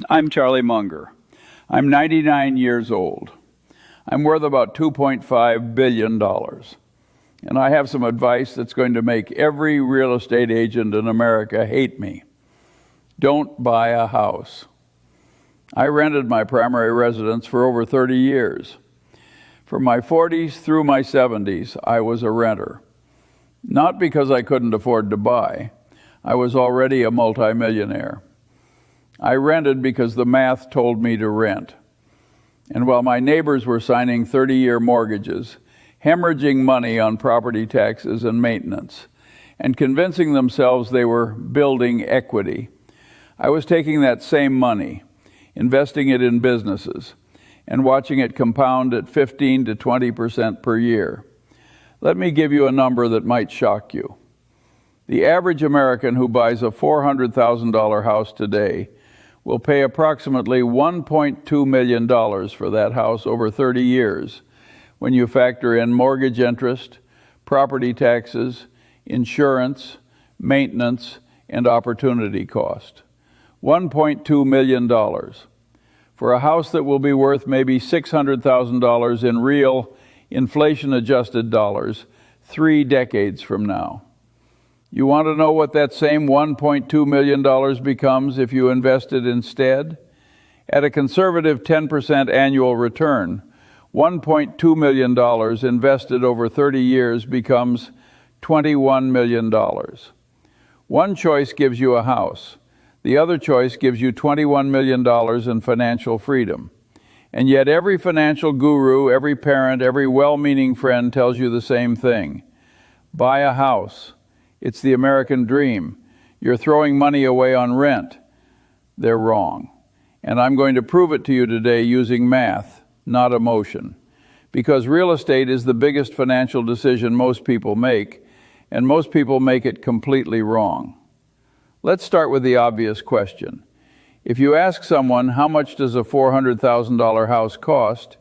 I'm Charlie Munger. I'm 99 years old. I'm worth about $2.5 billion. And I have some advice that's going to make every real estate agent in America hate me. Don't buy a house. I rented my primary residence for over 30 years. From my 40s through my 70s, I was a renter. Not because I couldn't afford to buy. I was already a multimillionaire. I rented because the math told me to rent. And while my neighbors were signing 30-year mortgages, hemorrhaging money on property taxes and maintenance, and convincing themselves they were building equity, I was taking that same money, investing it in businesses, and watching it compound at 15 to 20% per year. Let me give you a number that might shock you. The average American who buys a $400,000 house today will pay approximately $1.2 million for that house over 30 years when you factor in mortgage interest, property taxes, insurance, maintenance, and opportunity cost. $1.2 million for a house that will be worth maybe $600,000 in real inflation-adjusted dollars 3 decades from now. You want to know what that same $1.2 million becomes if you invest it instead? At a conservative 10% annual return, $1.2 million invested over 30 years becomes $21 million. One choice gives you a house. The other choice gives you $21 million in financial freedom. And yet every financial guru, every parent, every well-meaning friend tells you the same thing. Buy a house. It's the American dream. You're throwing money away on rent. They're wrong. And I'm going to prove it to you today using math, not emotion. Because real estate is the biggest financial decision most people make, and most people make it completely wrong. Let's start with the obvious question. If you ask someone, how much does a $400,000 house cost?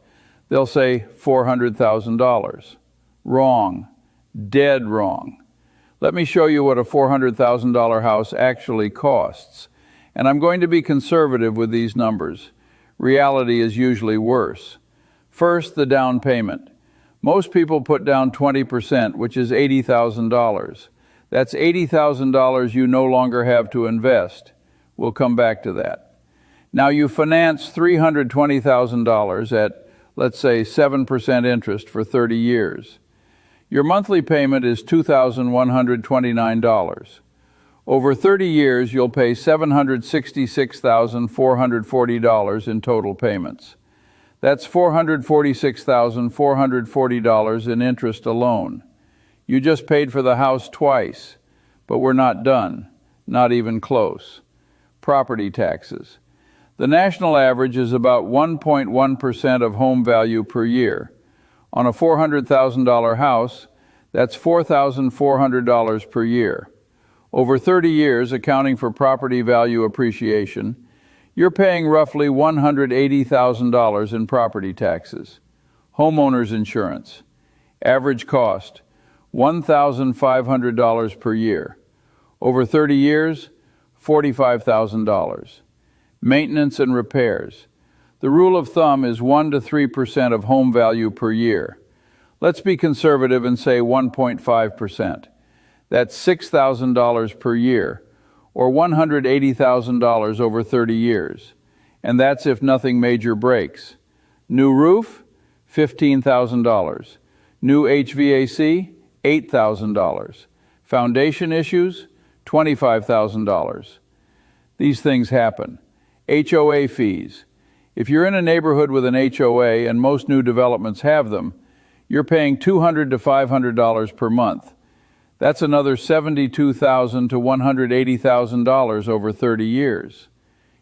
They'll say $400,000. Wrong. Dead wrong. Let me show you what a $400,000 house actually costs. And I'm going to be conservative with these numbers. Reality is usually worse. First, the down payment. Most people put down 20%, which is $80,000. That's $80,000 you no longer have to invest. We'll come back to that. Now you finance $320,000 at, let's say, 7% interest for 30 years. Your monthly payment is $2,129. Over 30 years, you'll pay $766,440 in total payments. That's $446,440 in interest alone. You just paid for the house twice, but we're not done, not even close. Property taxes. The national average is about 1.1% of home value per year. On a $400,000 house, that's $4,400 per year. Over 30 years, accounting for property value appreciation, you're paying roughly $180,000 in property taxes. Homeowners insurance. Average cost, $1,500 per year. Over 30 years, $45,000. Maintenance and repairs. The rule of thumb is 1 to 3% of home value per year. Let's be conservative and say 1.5%. That's $6,000 per year, or $180,000 over 30 years. And that's if nothing major breaks. New roof, $15,000. New HVAC, $8,000. Foundation issues, $25,000. These things happen. HOA fees. If you're in a neighborhood with an HOA, and most new developments have them, you're paying $200 to $500 per month. That's another $72,000 to $180,000 over 30 years.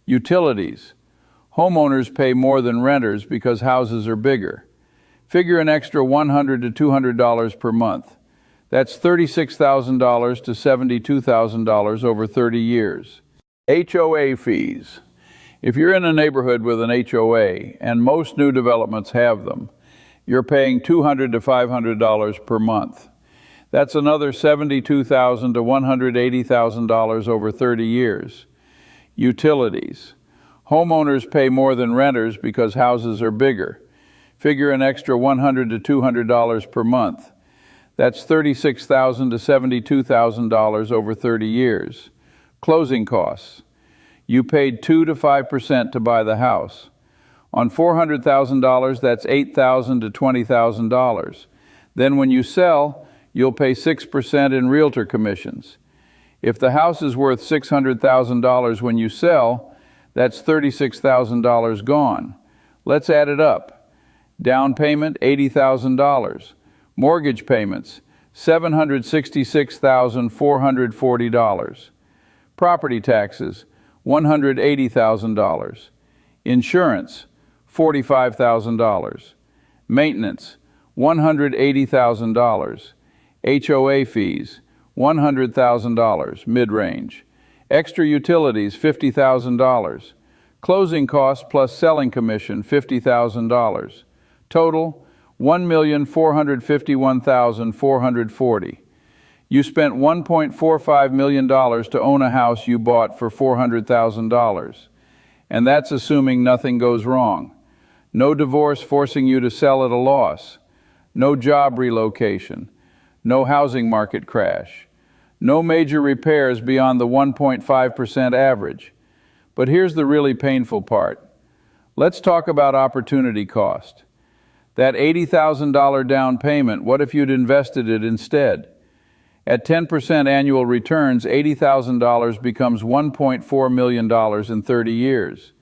Utilities. Homeowners pay more than renters because houses are bigger. Figure an extra $100 to $200 per month. That's $36,000 to $72,000 over 30 years. HOA fees. If you're in a neighborhood with an HOA, and most new developments have them, you're paying $200 to $500 per month. That's another $72,000 to $180,000 over 30 years. Utilities. Homeowners pay more than renters because houses are bigger. Figure an extra $100 to $200 per month. That's $36,000 to $72,000 over 30 years. Closing costs. You paid 2 to 5% to buy the house. On $400,000, that's $8,000 to $20,000. Then when you sell, you'll pay 6% in realtor commissions. If the house is worth $600,000 when you sell, that's $36,000 gone. Let's add it up. Down payment, $80,000. Mortgage payments, $766,440. Property taxes, $180,000. Insurance, $45,000. Maintenance, $180,000. HOA fees, $100,000, mid-range. Extra utilities, $50,000. Closing costs plus selling commission, $50,000. Total, $1,451,440. You spent $1.45 million to own a house you bought for $400,000. And that's assuming nothing goes wrong. No divorce forcing you to sell at a loss. No job relocation. No housing market crash. No major repairs beyond the 1.5% average. But here's the really painful part. Let's talk about opportunity cost. That $80,000 down payment, what if you'd invested it instead? At 10% annual returns, $80,000 becomes $1.4 million in 30 years.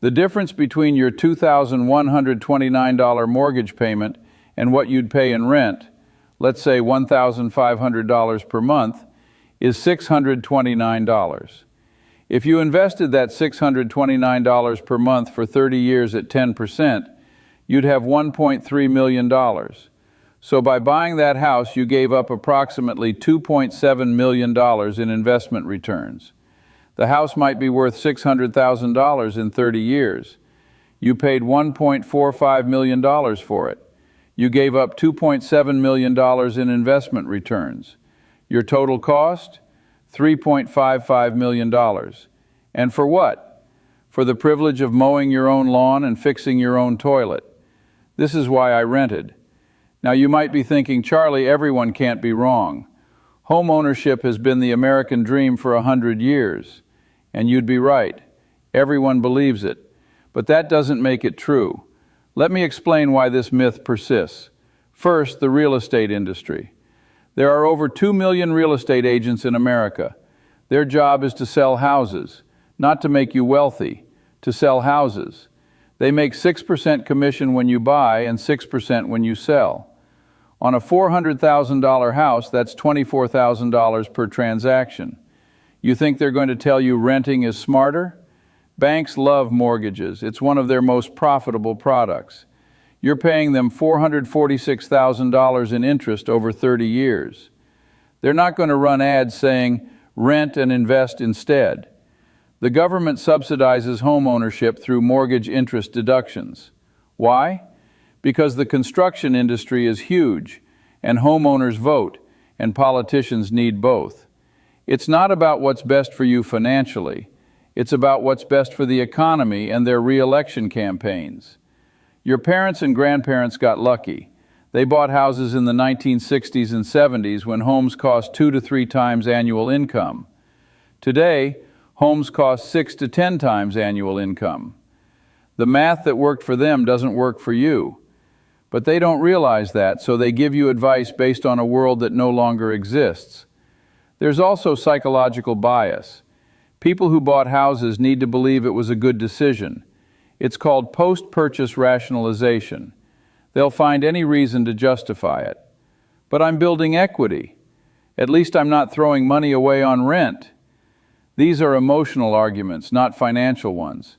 The difference between your $2,129 mortgage payment and what you'd pay in rent, let's say $1,500 per month, is $629. If you invested that $629 per month for 30 years at 10%, you'd have $1.3 million. So by buying that house, you gave up approximately $2.7 million in investment returns. The house might be worth $600,000 in 30 years. You paid $1.45 million for it. You gave up $2.7 million in investment returns. Your total cost? $3.55 million. And for what? For the privilege of mowing your own lawn and fixing your own toilet. This is why I rented. Now you might be thinking, Charlie, everyone can't be wrong. Home ownership has been the American dream for 100 years. And you'd be right. Everyone believes it. But that doesn't make it true. Let me explain why this myth persists. First, the real estate industry. There are over 2 million real estate agents in America. Their job is to sell houses, not to make you wealthy, to sell houses. They make 6% commission when you buy and 6% when you sell. On a $400,000 house, that's $24,000 per transaction. You think they're going to tell you renting is smarter? Banks love mortgages. It's one of their most profitable products. You're paying them $446,000 in interest over 30 years. They're not going to run ads saying, rent and invest instead. The government subsidizes home ownership through mortgage interest deductions. Why? Because the construction industry is huge, and homeowners vote, and politicians need both. It's not about what's best for you financially. It's about what's best for the economy and their re-election campaigns. Your parents and grandparents got lucky. They bought houses in the 1960s and 70s when homes cost 2 to 3 times annual income. Today, homes cost 6 to 10 times annual income. The math that worked for them doesn't work for you. But they don't realize that, so they give you advice based on a world that no longer exists. There's also psychological bias. People who bought houses need to believe it was a good decision. It's called post-purchase rationalization. They'll find any reason to justify it. But I'm building equity. At least I'm not throwing money away on rent. These are emotional arguments, not financial ones.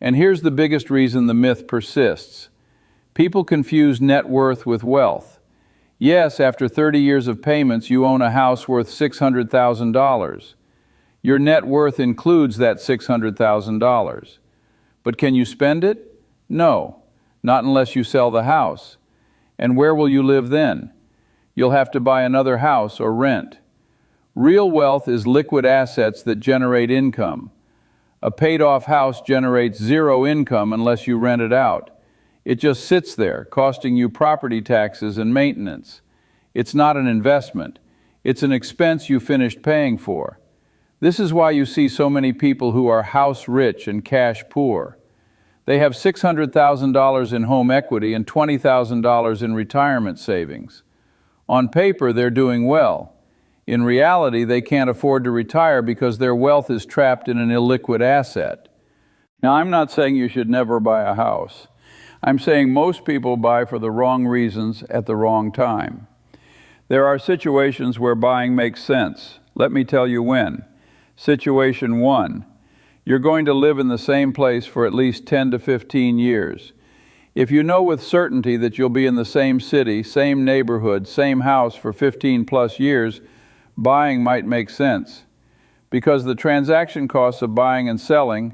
And here's the biggest reason the myth persists. People confuse net worth with wealth. Yes, after 30 years of payments, you own a house worth $600,000. Your net worth includes that $600,000. But can you spend it? No, not unless you sell the house. And where will you live then? You'll have to buy another house or rent. Real wealth is liquid assets that generate income. A paid-off house generates zero income unless you rent it out. It just sits there, costing you property taxes and maintenance. It's not an investment. It's an expense you finished paying for. This is why you see so many people who are house rich and cash poor. They have $600,000 in home equity and $20,000 in retirement savings. On paper, they're doing well. In reality, they can't afford to retire because their wealth is trapped in an illiquid asset. Now, I'm not saying you should never buy a house. I'm saying most people buy for the wrong reasons at the wrong time. There are situations where buying makes sense. Let me tell you when. Situation 1. You're going to live in the same place for at least 10 to 15 years. If you know with certainty that you'll be in the same city, same neighborhood, same house for 15 plus years, buying might make sense. Because the transaction costs of buying and selling,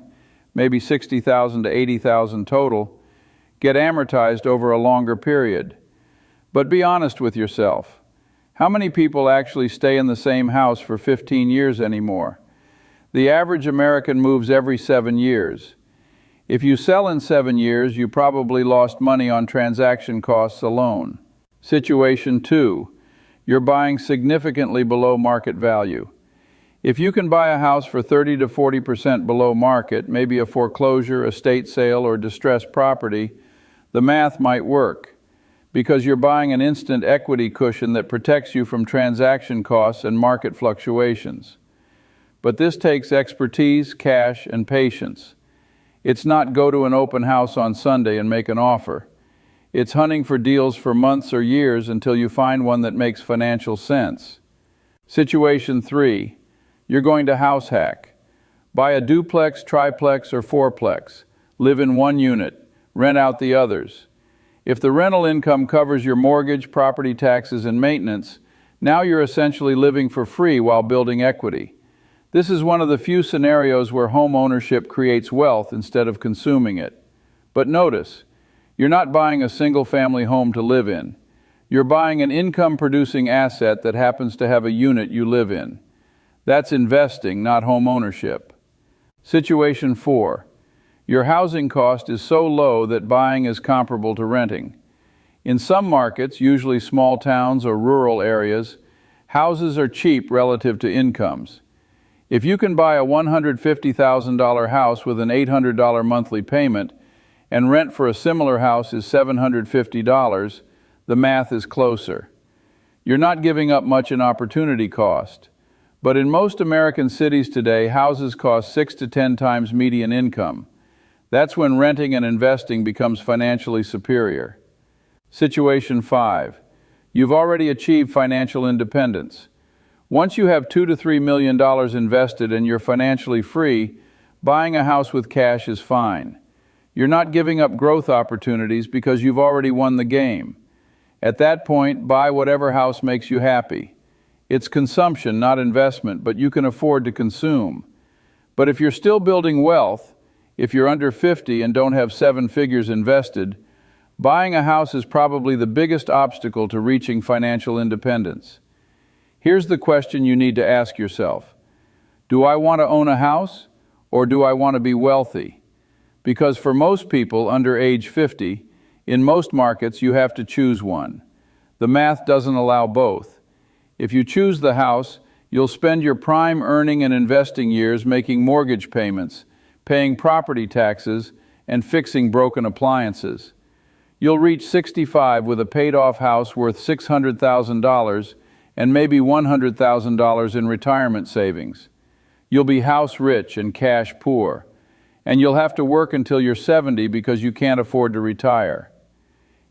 maybe $60,000 to $80,000 total, get amortized over a longer period. But be honest with yourself. How many people actually stay in the same house for 15 years anymore? The average American moves every 7 years. If you sell in 7 years, you probably lost money on transaction costs alone. Situation 2. You're buying significantly below market value. If you can buy a house for 30 to 40% below market, maybe a foreclosure, estate sale, or distressed property, the math might work, because you're buying an instant equity cushion that protects you from transaction costs and market fluctuations. But this takes expertise, cash, and patience. It's not go to an open house on Sunday and make an offer. It's hunting for deals for months or years until you find one that makes financial sense. Situation 3. You're going to house hack. Buy a duplex, triplex, or fourplex. Live in one unit. Rent out the others. If the rental income covers your mortgage, property taxes, and maintenance, now you're essentially living for free while building equity. This is one of the few scenarios where home ownership creates wealth instead of consuming it. But notice, you're not buying a single-family home to live in. You're buying an income-producing asset that happens to have a unit you live in. That's investing, not home ownership. Situation 4. Your housing cost is so low that buying is comparable to renting. In some markets, usually small towns or rural areas, houses are cheap relative to incomes. If you can buy a $150,000 house with an $800 monthly payment and rent for a similar house is $750, the math is closer. You're not giving up much in opportunity cost. But in most American cities today, houses cost 6 to 10 times median income. That's when renting and investing becomes financially superior. Situation 5. You've already achieved financial independence. Once you have $2 to $3 million invested and you're financially free, buying a house with cash is fine. You're not giving up growth opportunities because you've already won the game. At that point, buy whatever house makes you happy. It's consumption, not investment, but you can afford to consume. But if you're still building wealth, if you're under 50 and don't have 7 figures invested, buying a house is probably the biggest obstacle to reaching financial independence. Here's the question you need to ask yourself. Do I want to own a house, or do I want to be wealthy? Because for most people under age 50, in most markets you have to choose one. The math doesn't allow both. If you choose the house, you'll spend your prime earning and investing years making mortgage payments, paying property taxes, and fixing broken appliances. You'll reach 65 with a paid-off house worth $600,000 and maybe $100,000 in retirement savings. You'll be house rich and cash poor, and you'll have to work until you're 70 because you can't afford to retire.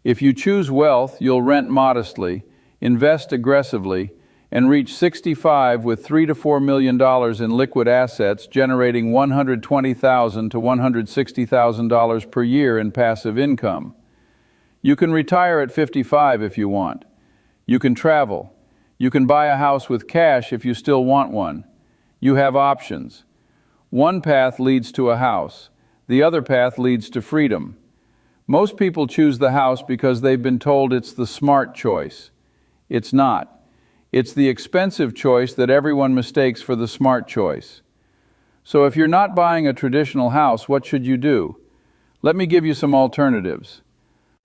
If you choose wealth, you'll rent modestly, invest aggressively, and reach 65 with $3 to $4 million in liquid assets generating $120,000 to $160,000 per year in passive income. You can retire at 55 if you want. You can travel. You can buy a house with cash if you still want one. You have options. One path leads to a house. The other path leads to freedom. Most people choose the house because they've been told it's the smart choice. It's not. It's the expensive choice that everyone mistakes for the smart choice. So if you're not buying a traditional house, what should you do? Let me give you some alternatives.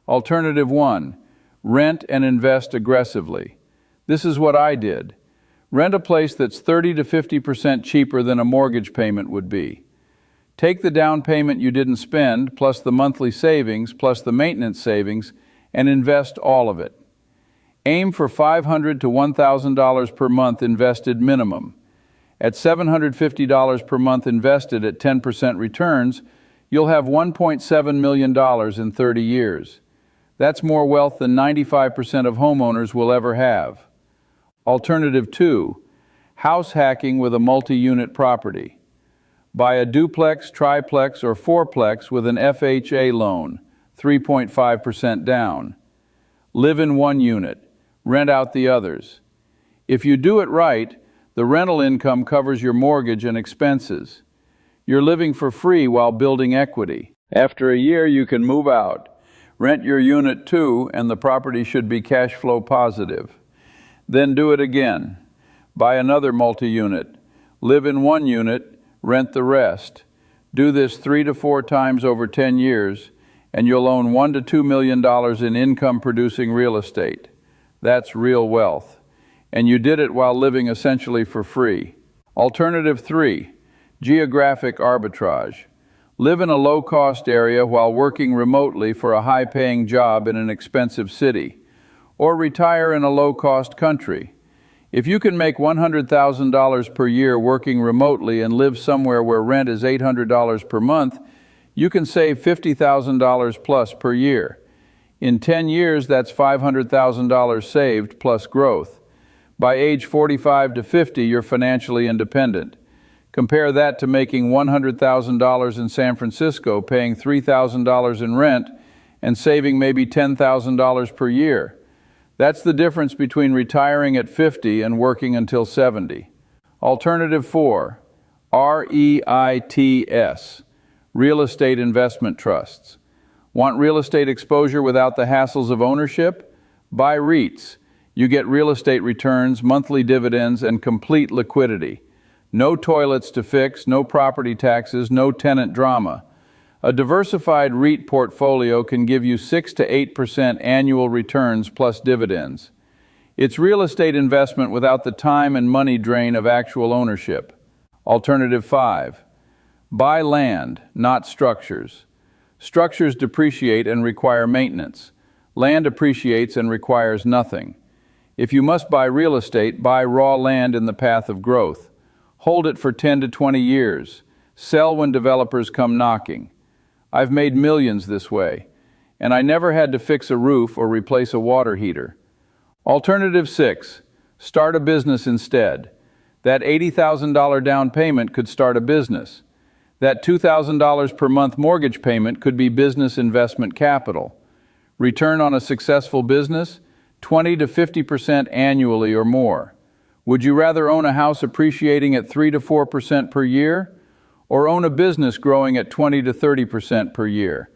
Alternative 1, rent and invest aggressively. This is what I did. Rent a place that's 30 to 50% cheaper than a mortgage payment would be. Take the down payment you didn't spend, plus the monthly savings, plus the maintenance savings, and invest all of it. Aim for $500 to $1,000 per month invested minimum. At $750 per month invested at 10% returns, you'll have $1.7 million in 30 years. That's more wealth than 95% of homeowners will ever have. Alternative 2, house hacking with a multi-unit property. Buy a duplex, triplex, or fourplex with an FHA loan, 3.5% down. Live in one unit, rent out the others. If you do it right, the rental income covers your mortgage and expenses. You're living for free while building equity. After a year, you can move out. Rent your unit too, and the property should be cash flow positive. Then do it again. Buy another multi-unit. Live in one unit, rent the rest. Do this 3 to 4 times over 10 years, and you'll own $1 to $2 million in income-producing real estate. That's real wealth. And you did it while living essentially for free. Alternative 3, geographic arbitrage. Live in a low-cost area while working remotely for a high-paying job in an expensive city. Or retire in a low-cost country. If you can make $100,000 per year working remotely and live somewhere where rent is $800 per month, you can save $50,000 plus per year. In 10 years, that's $500,000 saved plus growth. By age 45 to 50, you're financially independent. Compare that to making $100,000 in San Francisco, paying $3,000 in rent, and saving maybe $10,000 per year. That's the difference between retiring at 50 and working until 70. Alternative 4, REITs, real estate investment trusts. Want real estate exposure without the hassles of ownership? Buy REITs. You get real estate returns, monthly dividends, and complete liquidity. No toilets to fix, no property taxes, no tenant drama. A diversified REIT portfolio can give you 6 to 8% annual returns plus dividends. It's real estate investment without the time and money drain of actual ownership. Alternative 5, buy land, not structures. Structures depreciate and require maintenance. Land appreciates and requires nothing. If you must buy real estate, buy raw land in the path of growth. Hold it for 10 to 20 years. Sell when developers come knocking. I've made millions this way, and I never had to fix a roof or replace a water heater. Alternative 6, start a business instead. That $80,000 down payment could start a business. That $2,000 per month mortgage payment could be business investment capital. Return on a successful business, 20 to 50% annually or more. Would you rather own a house appreciating at 3 to 4% per year? Or own a business growing at 20 to 30% per year?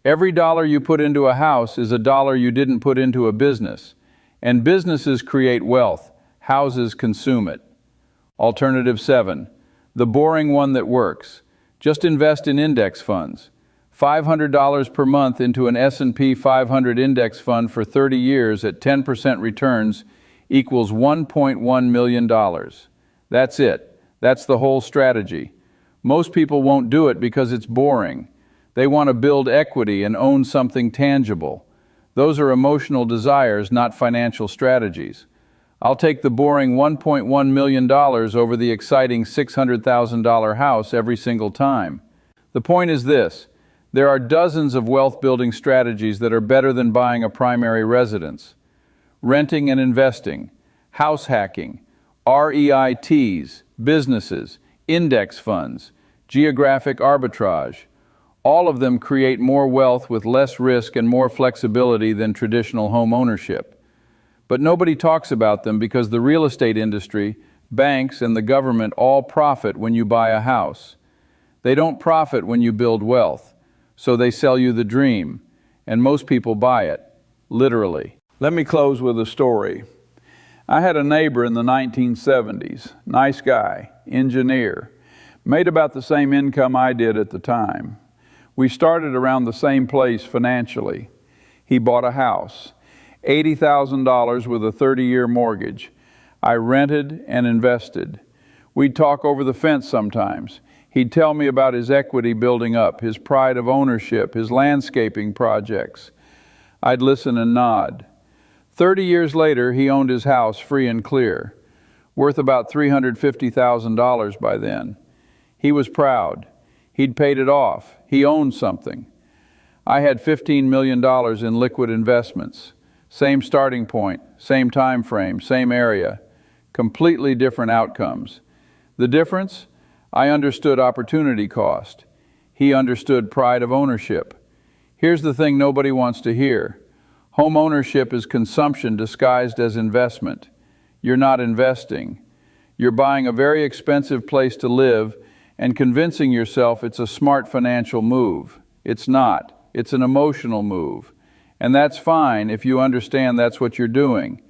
Every dollar you put into a house is a dollar you didn't put into a business. And businesses create wealth. Houses consume it. Alternative 7, the boring one that works. Just invest in index funds. $500 per month into an S&P 500 index fund for 30 years at 10% returns equals $1.1 million. That's it. That's the whole strategy. Most people won't do it because it's boring. They want to build equity and own something tangible. Those are emotional desires, not financial strategies. I'll take the boring $1.1 million over the exciting $600,000 house every single time. The point is this: there are dozens of wealth-building strategies that are better than buying a primary residence. Renting and investing, house hacking, REITs, businesses, index funds, geographic arbitrage. All of them create more wealth with less risk and more flexibility than traditional home ownership. But nobody talks about them because the real estate industry, banks, and the government all profit when you buy a house. They don't profit when you build wealth, so they sell you the dream, and most people buy it, literally. Let me close with a story. I had a neighbor in the 1970s, nice guy, engineer. Made about the same income I did at the time. We started around the same place financially. He bought a house, $80,000 with a 30-year mortgage. I rented and invested. We'd talk over the fence sometimes. He'd tell me about his equity building up, his pride of ownership, his landscaping projects. I'd listen and nod. 30 years later, he owned his house free and clear, worth about $350,000 by then. He was proud. He'd paid it off. He owned something. I had $15 million in liquid investments. Same starting point, same time frame, same area. Completely different outcomes. The difference? I understood opportunity cost. He understood pride of ownership. Here's the thing nobody wants to hear. Home ownership is consumption disguised as investment. You're not investing. You're buying a very expensive place to live and convincing yourself it's a smart financial move. It's not. It's an emotional move. And that's fine if you understand that's what you're doing.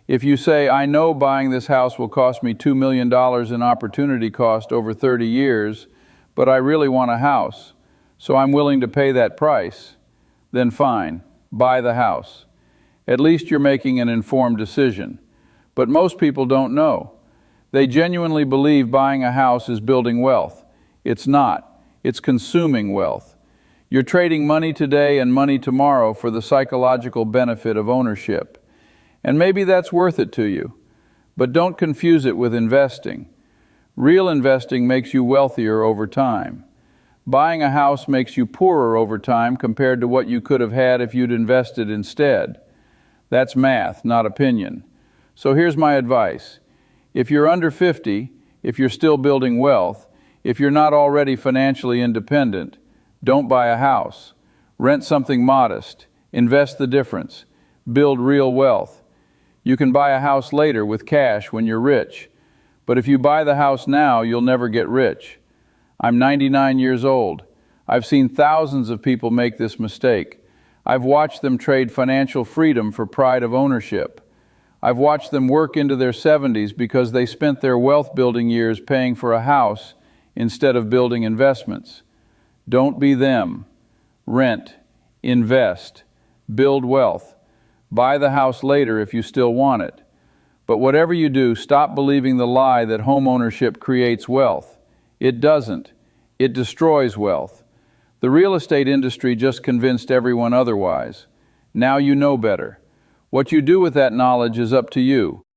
If you say, I know buying this house will cost me $2 million in opportunity cost over 30 years, but I really want a house, so I'm willing to pay that price, then fine, buy the house. At least you're making an informed decision. But most people don't know. They genuinely believe buying a house is building wealth. It's not. It's consuming wealth. You're trading money today and money tomorrow for the psychological benefit of ownership. And maybe that's worth it to you. But don't confuse it with investing. Real investing makes you wealthier over time. Buying a house makes you poorer over time compared to what you could have had if you'd invested instead. That's math, not opinion. So here's my advice. If you're under 50, if you're still building wealth, if you're not already financially independent, don't buy a house. Rent something modest. Invest the difference. Build real wealth. You can buy a house later with cash when you're rich. But if you buy the house now, you'll never get rich. I'm 99 years old. I've seen thousands of people make this mistake. I've watched them trade financial freedom for pride of ownership. I've watched them work into their 70s because they spent their wealth-building years paying for a house instead of building investments. Don't be them. Rent, invest, build wealth. Buy the house later if you still want it. But whatever you do, stop believing the lie that home ownership creates wealth. It doesn't. It destroys wealth. The real estate industry just convinced everyone otherwise. Now you know better. What you do with that knowledge is up to you.